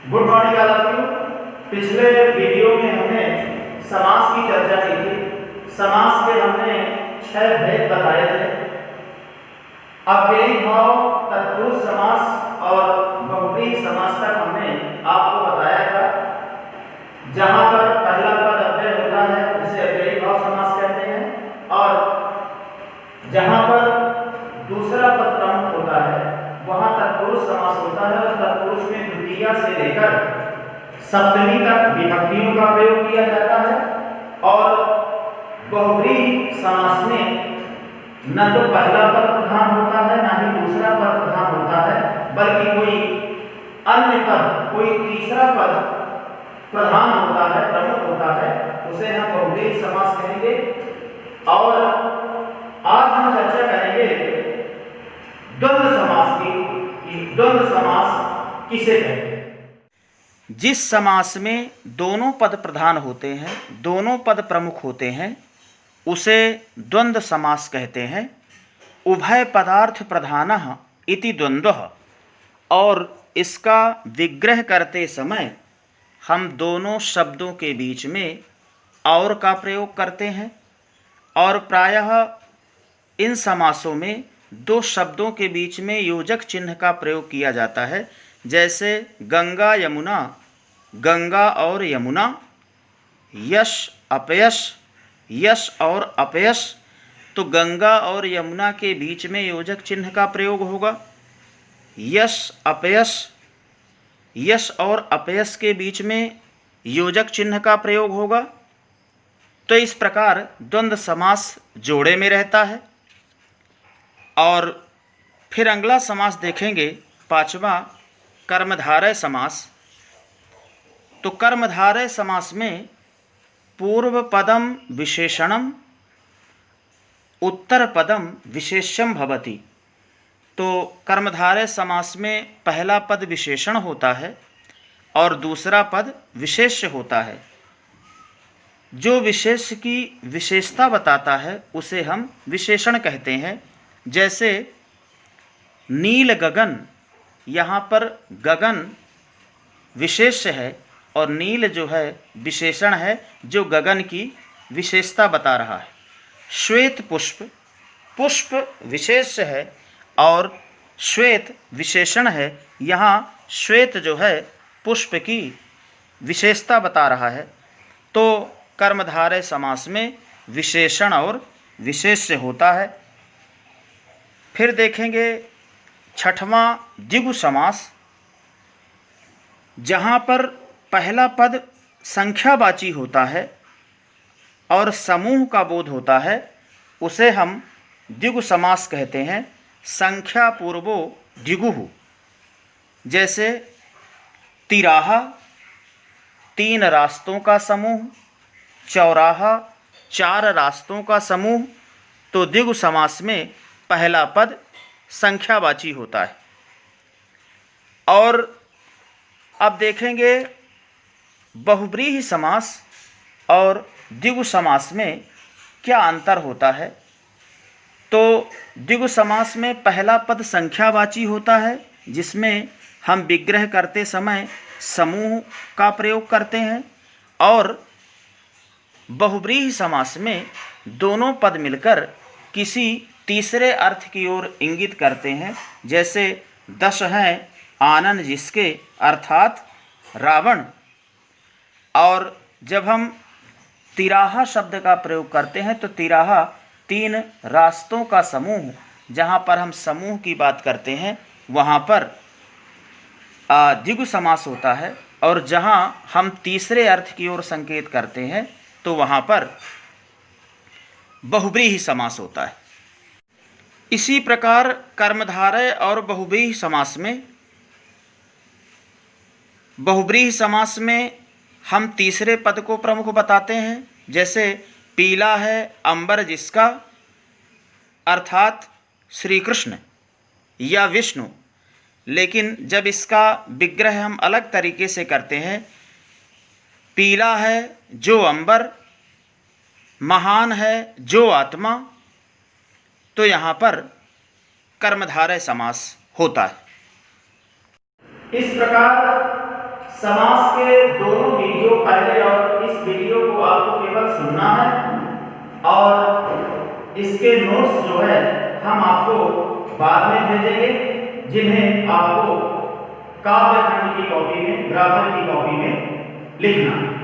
Good morning all of you. पिछले video में हमने समास की चर्चा की थी। समास के हमने 6 भेद बताए थे। अव्ययी भाव, तत्पुरुष समास और बहुव्रीहि समास तक हमने आपको बताया था। जहां पर पहला पद अव्यय होता है उसे अव्ययी भाव समास कहते हैं, और जहां पर दूसरा पद प्रमुख होता है वहां तत्पुरुष समास होता है, और तत्पुरुष में द्वितीया से लेकर सप्तमी तक विभक्तियों का प्रयोग किया जाता है। और बहुव्रीहि समास में न तो पहला पद प्रधान होता है न ही दूसरा पद प्रधान होता है, बल्कि कोई अन्य पद, कोई तीसरा पद प्रधान होता है, प्रमुख होता है, उसे हम बहुव्रीहि समास कहेंगे। और आज हम चर्चा करेंगे द्वंद्व समास की, कि द्वंद्व समास किसे कहते हैं। जिस समास में दोनों पद प्रधान होते हैं, दोनों पद प्रमुख होते हैं, उसे द्वंद्व समास कहते हैं। उभय पदार्थ प्रधानः इति द्वंद्वः। और इसका विग्रह करते समय हम दोनों शब्दों के बीच में और का प्रयोग करते हैं, और प्रायः इन समासों में दो शब्दों के बीच में योजक चिन्ह का प्रयोग किया जाता है। जैसे गंगा यमुना, गंगा और यमुना, यश अपयश, यश और अपयश। तो गंगा और यमुना के बीच में योजक चिन्ह का प्रयोग होगा। यश अपयश, यश और अपयश के बीच में योजक चिन्ह का प्रयोग होगा। तो इस प्रकार द्वंद्व समास जोड़े में रहता है। और फिर अगला समास देखेंगे, पांचवा, कर्मधारय समास। तो कर्मधारय समास में पूर्व पदम विशेषणम, उत्तर पदम विशेष्यम भवति। तो कर्मधारय समास में पहला पद विशेषण होता है और दूसरा पद विशेष्य होता है। जो विशेष्य की विशेषता बताता है उसे हम विशेषण कहते हैं। जैसे नील गगन, यहाँ पर गगन विशेष्य है और नील जो है विशेषण है, जो गगन की विशेषता बता रहा है। श्वेत पुष्प, पुष्प विशेष्य है और श्वेत विशेषण है। यहाँ श्वेत जो है पुष्प की विशेषता बता रहा है। तो कर्मधारय समास में विशेषण और विशेष्य होता है। फिर देखेंगे छठवां, द्विगु समास। जहाँ पर पहला पद संख्यावाची होता है और समूह का बोध होता है, उसे हम द्विगु समास कहते हैं। संख्या पूर्वो द्विगुः। जैसे तिराहा, 3 रास्तों का समूह, चौराहा, 4 रास्तों का समूह। तो द्विगु समास में पहला पद संख्यावाची होता है। और अब देखेंगे बहुव्रीहि समास और द्विगु समास में क्या अंतर होता है। तो द्विगु समास में पहला पद संख्यावाची होता है, जिसमें हम विग्रह करते समय समूह का प्रयोग करते हैं। और बहुव्रीहि समास में दोनों पद मिलकर किसी तीसरे अर्थ की ओर इंगित करते हैं। जैसे 10 हैं आनन जिसके, अर्थात रावण। और जब हम तिराहा शब्द का प्रयोग करते हैं तो तिराहा 3 रास्तों का समूह, जहाँ पर हम समूह की बात करते हैं वहाँ पर द्विगु समास होता है। और जहाँ हम तीसरे अर्थ की ओर संकेत करते हैं तो वहाँ पर बहुव्रीहि समास होता है। इसी प्रकार कर्मधारय और बहुव्रीहि समास में, बहुव्रीहि समास में हम तीसरे पद को प्रमुख बताते हैं। जैसे पीला है अंबर जिसका, अर्थात श्री कृष्ण या विष्णु। लेकिन जब इसका विग्रह हम अलग तरीके से करते हैं, पीला है जो अंबर, महान है जो आत्मा, तो यहाँ पर कर्मधारय समास होता है। इस प्रकार समास के दोनों वीडियो पहले और इस वीडियो को आपको केवल सुनना है और इसके नोट्स जो है हम आपको बाद में भेजेंगे, जिन्हें आपको काव्य खंड की कॉपी में, ग्रामर की कॉपी में लिखना।